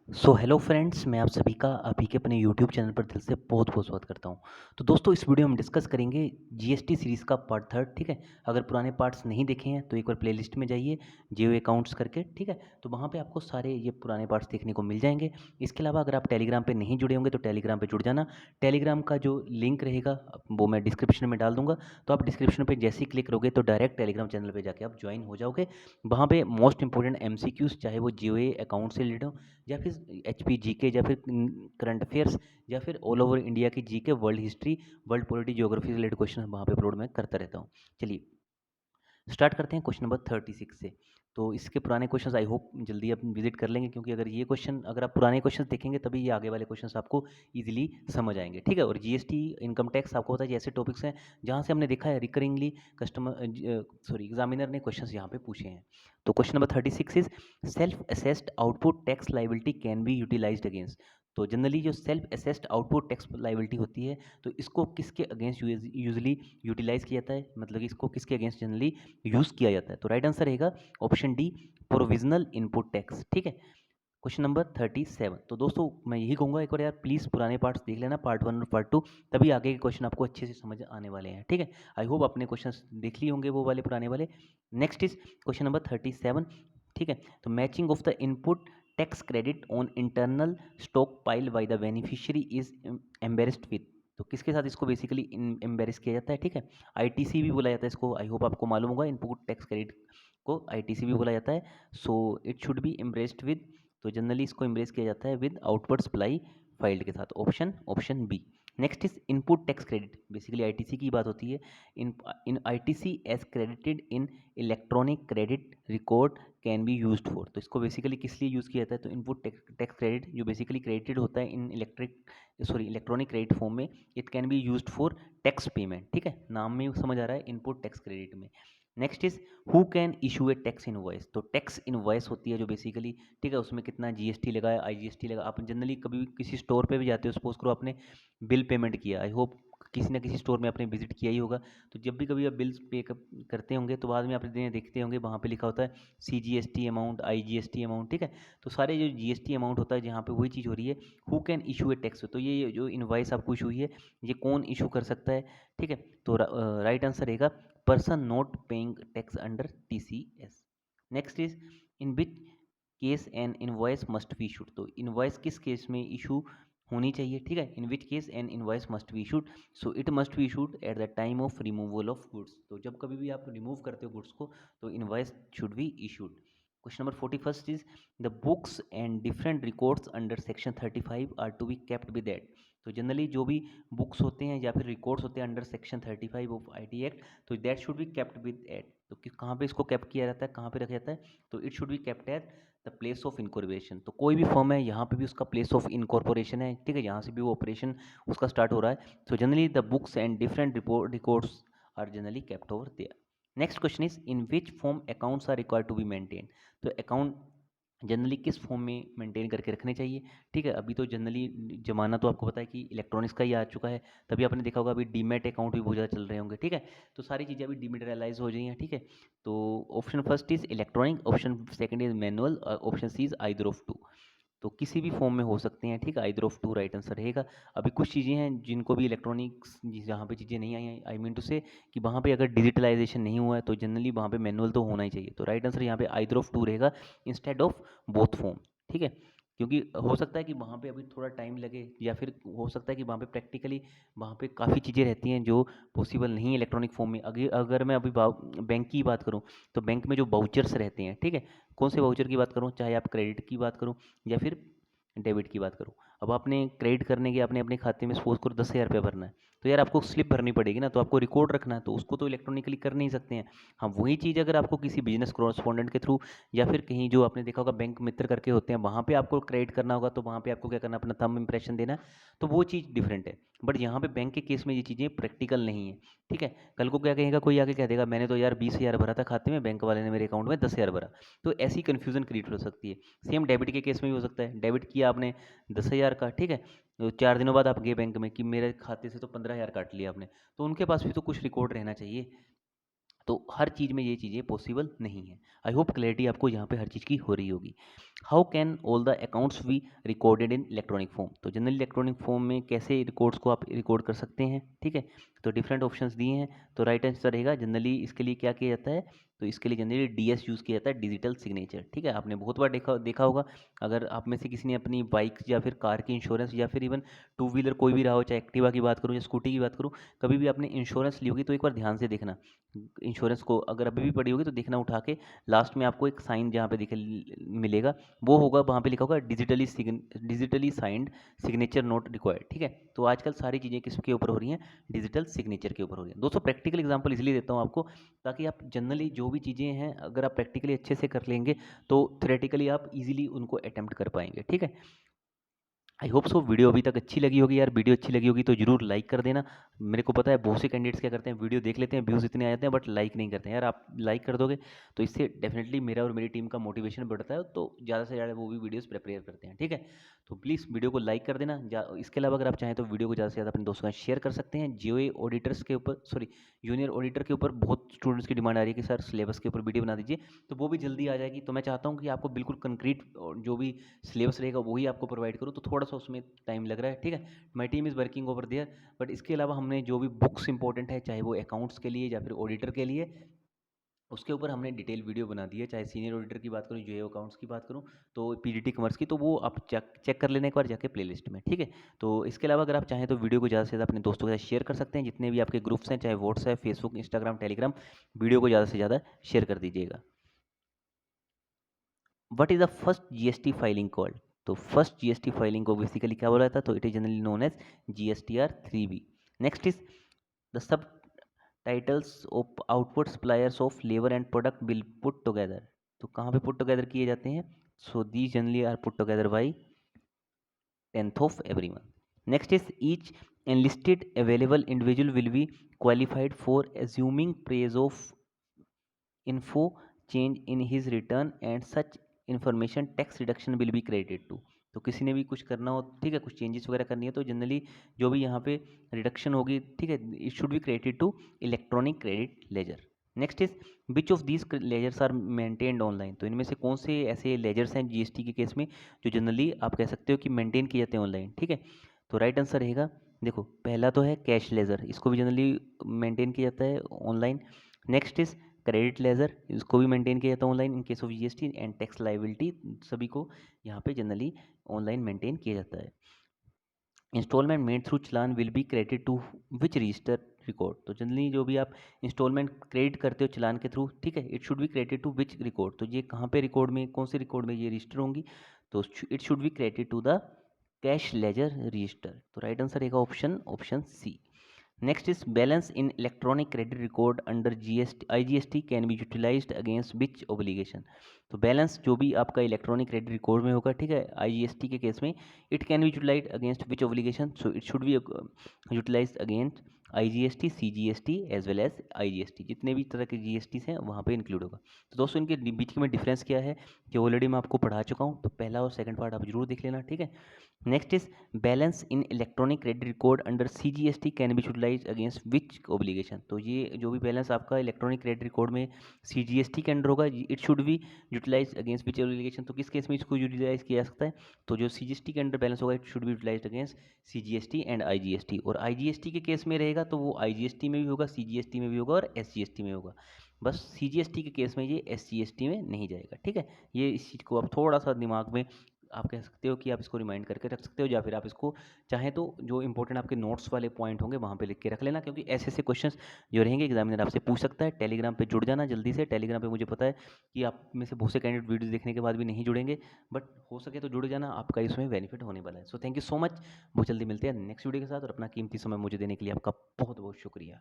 Hello friends, मैं आप सभी का अभी के अपने यूट्यूब चैनल पर दिल से बहुत बहुत स्वागत करता हूं। तो दोस्तों, इस वीडियो में हम डिस्कस करेंगे जीएसटी सीरीज़ का पार्ट थर्ड। ठीक है, अगर पुराने पार्ट्स नहीं देखे हैं तो एक बार प्लेलिस्ट में जाइए जियो अकाउंट्स करके। ठीक है, तो वहां पे आपको सारे ये पुराने पार्ट्स देखने को मिल जाएंगे। इसके अलावा अगर आप टेलीग्राम पे नहीं जुड़े होंगे तो टेलीग्राम पे जुड़ जाना। टेलीग्राम का जो लिंक रहेगा वो मैं डिस्क्रिप्शन में डाल दूंगा। तो आप डिस्क्रिप्शन पर जैसे ही क्लिक करोगे तो डायरेक्ट टेलीग्राम चैनल पर जाके आप ज्वाइन हो जाओगे। वहाँ पे मोस्ट इंपॉर्टेंट एमसीक्यूज, चाहे वो जियो अकाउंट से रिलेटेड हो या फिर एचपी जीके या फिर करंट अफेयर्स या फिर ऑल ओवर इंडिया की GK, world history, world polity, geography से रिलेटेड क्वेश्चन वहाँ पे अपलोड मैं करता रहता हूँ। चलिए स्टार्ट करते हैं क्वेश्चन नंबर 36 से। तो इसके पुराने क्वेश्चंस आई होप जल्दी आप विजिट कर लेंगे, क्योंकि अगर आप पुराने क्वेश्चंस देखेंगे तभी ये आगे वाले क्वेश्चंस आपको इजीली समझ आएंगे। ठीक है, और जीएसटी, इनकम टैक्स आपको पता है ये ऐसे टॉपिक्स हैं जहाँ से हमने देखा है रिकरिंगली एग्जामिनर ने क्वेश्चंस यहाँ पे पूछे हैं। तो question number 36 is self assessed output tax liability can be utilised against. तो जनरली जो self assessed output tax liability होती है, तो इसको किसके अगेंस्ट यूजली यूटिलाइज किया जाता है, मतलब कि इसको किसके अगेंस्ट जनरली यूज़ किया जाता है। तो राइट आंसर रहेगा option D, provisional input tax. ठीक है, क्वेश्चन नंबर 37। तो दोस्तों मैं यही कहूँगा, एक बार यार प्लीज़ पुराने पार्ट्स देख लेना, पार्ट वन और पार्ट टू, तभी आगे के क्वेश्चन आपको अच्छे से समझ आने वाले हैं। ठीक है, आई होप अपने क्वेश्चन देख लिए होंगे वो वाले पुराने वाले। Next is question number 37। ठीक है, तो matching of the input tax credit on internal stock pile by the beneficiary is embarrassed with. तो किसके साथ इसको बेसिकली एम्बेरस किया जाता है। ठीक है, आईटीसी भी बोला जाता है इसको, आई होप आपको मालूम होगा, इनपुट टैक्स क्रेडिट को आईटीसी भी बोला जाता है। So it should be embraced with, तो जनरली इसको एम्ब्रेस किया जाता है विद आउटवर्ड सप्लाई फाइल्ड के साथ। Option B. Next is input tax credit, basically ITC की बात होती है। In in ITC as credited in electronic credit record can be used for. तो इसको बेसिकली किस लिए यूज़ किया जाता है, तो इनपुट टैक्स क्रेडिट जो बेसिकली क्रेडिटेड होता है इन इलेक्ट्रॉनिक क्रेडिट फॉर्म में, it can be used for tax payment. ठीक है, नाम में समझ आ रहा है इनपुट टैक्स क्रेडिट में। Next is who can issue A tax invoice. तो टैक्स इनवॉइस होती है जो बेसिकली, ठीक है, उसमें कितना जीएसटी लगा है, आईजीएसटी लगा। आप जनरली कभी भी किसी स्टोर पे भी जाते हो, सपोज करो आपने बिल पेमेंट किया, आई होप किसी ना किसी स्टोर में आपने विजिट किया ही होगा। तो जब भी कभी आप बिल्स पे करते होंगे तो बाद में आप देखते होंगे वहाँ पे लिखा होता है सीजीएसटी अमाउंट, आईजीएसटी अमाउंट। ठीक है, तो सारे जो जीएसटी अमाउंट होता है जहाँ पे वही चीज़ हो रही है, who can issue A tax. तो ये जो इनवॉइस आपको इशू हुई है, ये कौन इशू कर सकता है। ठीक है, तो राइट आंसर रहेगा person not paying tax under TCS. Next is in which case an invoice must be issued। तो इनवॉइस किस केस में इशू होनी चाहिए। ठीक है, in which case an invoice must be issued, so it must be issued at the time of removal of goods. तो जब कभी भी आप रिमूव करते हो गुड्स को, तो invoice should be issued. Question number 41 is the books and different records under section 35 are to be kept with eight. तो जनरली जो भी बुक्स होते हैं या फिर रिकॉर्ड्स होते हैं under section 35 of IT act, तो that should be kept with eight. तो कहाँ पे इसको केप्ट किया जाता है, कहाँ पे रखा जाता है, तो it should be kept at the place of incorporation. तो कोई भी फर्म है यहाँ पे भी उसका प्लेस ऑफ इनकॉर्पोरेशन है। ठीक है, यहाँ से भी वो ऑपरेशन उसका स्टार्ट हो रहा है। So generally the books and different records are generally kept over there. Next question is in which form accounts are required to be maintain. तो अकाउंट जनरली किस फॉर्म में मेंटेन करके रखने चाहिए। ठीक है, अभी तो जनरली जमाना तो आपको पता है कि इलेक्ट्रॉनिक्स का ही आ चुका है। तभी आपने देखा होगा अभी डीमेट अकाउंट भी बहुत ज़्यादा चल रहे होंगे। ठीक है, तो सारी चीज़ें अभी डिमेटेरियलाइज हो गई हैं। ठीक है, तो option first is electronic, option second is manual, option C is either of two. तो किसी भी फॉर्म में हो सकते हैं। ठीक है, either of two right answer रहेगा। अभी कुछ चीज़ें हैं जिनको भी इलेक्ट्रॉनिक्स, जहाँ पे चीज़ें नहीं आई हैं, आई मीन टू से कि वहाँ पे अगर डिजिटलाइजेशन नहीं हुआ है तो जनरली वहाँ पे मैनुअल तो होना ही चाहिए। तो राइट आंसर यहाँ पे आइदर ऑफ टू रहेगा इंस्टेड ऑफ बोथ फॉर्म। ठीक है, क्योंकि हो सकता है कि वहाँ पे अभी थोड़ा टाइम लगे, या फिर हो सकता है कि वहाँ पे प्रैक्टिकली वहाँ पे काफ़ी चीज़ें रहती हैं जो पॉसिबल नहीं है इलेक्ट्रॉनिक फॉर्म में। अगर मैं अभी बैंक की बात करूँ, तो बैंक में जो बाउचर्स रहते हैं, ठीक है, कौन से बाउचर की बात करूँ, चाहे आप क्रेडिट की बात करूँ या फिर डेबिट की बात करूँ। अब आपने क्रेडिट करने के आपने अपने खाते में सपोज करो 10,000 रुपया भरना है, तो यार आपको स्लिप भरनी पड़ेगी ना, तो आपको रिकॉर्ड रखना है, तो उसको तो इलेक्ट्रॉनिकली कर नहीं सकते हैं। हाँ, वही चीज़ अगर आपको किसी बिजनेस कॉरेस्पॉन्डेंट के थ्रू या फिर कहीं जो आपने देखा होगा बैंक मित्र करके होते हैं, वहाँ पे आपको क्रेडिट करना होगा, तो वहाँ पे आपको क्या करना है, अपना थंब इंप्रेशन देना है। तो वो चीज़ डिफरेंट है। बट यहाँ पे बैंक के केस में ये चीज़ें प्रैक्टिकल नहीं है। ठीक है, कल को क्या कहेगा, कोई आके कह देगा मैंने तो यार 20,000 भरा था खाते में, बैंक वाले ने मेरे अकाउंट में 10,000 भरा। तो ऐसी कन्फ्यूजन क्रिएट हो सकती है। सेम डेबिट के केस में भी हो सकता है, डेबिट किया आपने 10,000 का, ठीक है, तो 4 दिनों बाद आप गए बैंक में कि मेरे खाते से तो 15,000 काट लिया आपने, तो उनके पास भी तो कुछ रिकॉर्ड रहना चाहिए। तो हर चीज़ में ये चीज़ें पॉसिबल नहीं है। आई होप क्लैरिटी आपको यहाँ पे हर चीज़ की हो रही होगी। How can all the accounts be recorded in electronic form? तो जनरली इलेक्ट्रॉनिक फॉर्म में कैसे रिकॉर्ड्स को आप रिकॉर्ड कर सकते हैं, ठीक है। तो डिफरेंट ऑप्शंस दिए हैं। तो राइट आंसर रहेगा जनरली इसके लिए क्या किया जाता है, तो इसके लिए जनरली डीएस यूज़ किया जाता है, डिजिटल सिग्नेचर, ठीक है। आपने बहुत बार देखा देखा होगा, अगर आप में से किसी ने अपनी बाइक या फिर कार की इंश्योरेंस या फिर इवन टू व्हीलर कोई भी रहा हो, चाहे एक्टिवा की बात करूँ या स्कूटी की बात करूँ, कभी भी आपने इंश्योरेंस ली होगी तो एक बार ध्यान से देखना इंश्योरेंस को, अगर अभी भी पड़ी होगी तो देखना उठा के, लास्ट में आपको एक साइन जहाँ पे दिखे मिलेगा, वो होगा, वहाँ पे लिखा होगा digitally signed signature note required, ठीक है। तो आजकल सारी चीज़ें किसके ऊपर हो रही हैं, डिजिटल सिग्नेचर के ऊपर हो रही हैं। दोस्तों प्रैक्टिकल एग्जांपल इसलिए देता हूँ आपको, ताकि आप जनरली जो भी चीज़ें हैं अगर आप प्रैक्टिकली अच्छे से कर लेंगे तो थ्योरेटिकली आप इजीली उनको अटेम्प्ट कर पाएंगे, ठीक है। आई होप सो वीडियो अभी तक अच्छी लगी होगी यार। वीडियो अच्छी लगी होगी तो जरूर लाइक कर देना। मेरे को पता है बहुत से कैंडिडेट्स क्या करते हैं, वीडियो देख लेते हैं, व्यूज़ इतने आ जाते हैं बट लाइक नहीं करते हैं। यार आप लाइक कर दोगे तो इससे डेफिनेटली मेरा और मेरी टीम का मोटिवेशन बढ़ता है, तो ज़्यादा से ज़्यादा वो भी वीडियोस प्रिपेयर करते हैं, ठीक है। तो प्लीज़ वीडियो को लाइक कर देना। इसके अलावा अगर आप चाहें तो वीडियो को ज़्यादा से ज़्यादा अपने दोस्तों के साथ शेयर कर सकते हैं। जीओए ऑडिटर्स के ऊपर, सॉरी, जूनियर ऑडिटर के ऊपर बहुत स्टूडेंट्स की डिमांड आ रही है कि सर सिलेबस के ऊपर वीडियो बना दीजिए, तो वो भी जल्दी आ जाएगी। तो मैं चाहता हूँ कि आपको बिल्कुल कंक्रीट जो भी सिलेबस रहेगा वही आपको प्रोवाइड करूँ, तो थोड़ा सा उसमें टाइम लग रहा है, ठीक है। My team is working over there, but इसके अलावा हमने जो भी बुक्स इंपॉर्टेंट है, चाहे वो अकाउंट्स के लिए या फिर ऑडिटर के लिए, उसके ऊपर हमने डिटेल वीडियो बना दी है। चाहे सीनियर ऑडिटर की बात करूँ, जो अकाउंट्स की बात करूँ, तो पीडीटी कॉमर्स की, तो वो आप चेक चेक कर लेना एक बार जाके प्लेलिस्ट में, ठीक है। तो इसके अलावा अगर आप चाहें तो वीडियो को ज़्यादा से ज़्यादा अपने दोस्तों के साथ शेयर कर सकते हैं। जितने भी आपके ग्रुप्स हैं, चाहे WhatsApp, Facebook, Instagram, Telegram, video को ज़्यादा से ज़्यादा शेयर कर दीजिएगा। What is the first GST filing called? तो फर्स्ट जीएसटी फाइलिंग को बेसिकली क्या बोला था, तो it is generally known as GSTR 3B। Next is the sub titles of output suppliers of labour and product will put together. तो कहाँ पे put together किए जाते हैं? So they generally are put together by 10th of every month. Next is each enlisted available individual will be qualified for assuming praise of info change in his return and such information tax reduction will be credited to। तो किसी ने भी कुछ करना हो, ठीक है, कुछ चेंजेस वगैरह करनी है, तो जनरली जो भी यहाँ पे रिडक्शन होगी, ठीक है, it should be credited to electronic credit ledger. Next is which of these ledgers are maintained online? तो इनमें से कौन से ऐसे लेजर्स हैं जीएसटी के केस में जो जनरली आप कह सकते हो कि मेंटेन किए जाते हैं ऑनलाइन, ठीक है। तो राइट आंसर रहेगा, देखो पहला तो है कैश लेजर, इसको भी जनरली मेंटेन किया जाता है online. Next is credit ledger, इसको भी मेंटेन किया जाता है online in case of GST and tax liability, सभी को यहाँ पे जनरली ऑनलाइन मेंटेन किया जाता है। Instalment made through challan will be credit to which register record? तो जनरली जो भी आप इंस्टॉलमेंट क्रेडिट करते हो चलान के थ्रू, ठीक है, it should be credit to which record? तो ये कहाँ पे रिकॉर्ड में, कौन से रिकॉर्ड में ये रजिस्टर होंगी? तो it should be credit to the cash ledger register. तो राइट आंसर रहेगा option C. Next is balance in electronic credit record under GST IGST can be utilized against which obligation? तो balance जो भी आपका electronic credit record में होगा, ठीक है, आईजीएसटी के केस में, it can be utilise against which obligation? So it should be utilise against IGST, CGST as well as IGST, जितने भी तरह के जीएसटी हैं वहाँ पे इंक्लूड होगा। तो दोस्तों इनके बीच में डिफरेंस क्या है कि ऑलरेडी मैं आपको पढ़ा चुका हूँ, तो पहला और सेकंड पार्ट आप जरूर देख लेना, ठीक है। Next is balance in electronic credit record under CGST can be utilise against which obligation? तो ये जो भी बैलेंस आपका इलेक्ट्रॉनिक क्रेडिट रिकॉर्ड में सीजीएसटी के अंडर होगा, it should be utilise against which obligation? तो किस केस में इसको यूटिलाइज किया जा सकता है? तो जो सीजीएसटी के अंडर बैलेंस होगा, it should be utilise against CGST and IGST. और आईजीएसटी के केस में रहेगा तो वो आईजीएसटी में भी होगा, सीजीएसटी में भी होगा और एसजीएसटी में होगा। बस सीजीएसटी के केस में ये एसजीएसटी में नहीं जाएगा, ठीक है। ये इस चीज़ को आप थोड़ा सा दिमाग में, आप कह सकते हो कि आप इसको रिमाइंड करके रख सकते हो, या फिर आप इसको चाहें तो जो इंपॉर्टेंट आपके नोट्स वाले पॉइंट होंगे वहाँ पे लिख के रख लेना, क्योंकि ऐसे ऐसे क्वेश्चंस जो रहेंगे एग्जामिनर आपसे पूछ सकता है। टेलीग्राम पे जुड़ जाना जल्दी से। टेलीग्राम पे मुझे पता है कि आप में से बहुत से कैंडिडेट वीडियोस देखने के बाद भी नहीं जुड़ेंगे, बट हो सके तो जुड़ जाना, आपका इसमें बेनिफिट होने वाला है। So thank you so much. बहुत जल्दी मिलते हैं नेक्स्ट वीडियो के साथ, और अपना कीमती समय मुझे देने के लिए आपका बहुत बहुत शुक्रिया।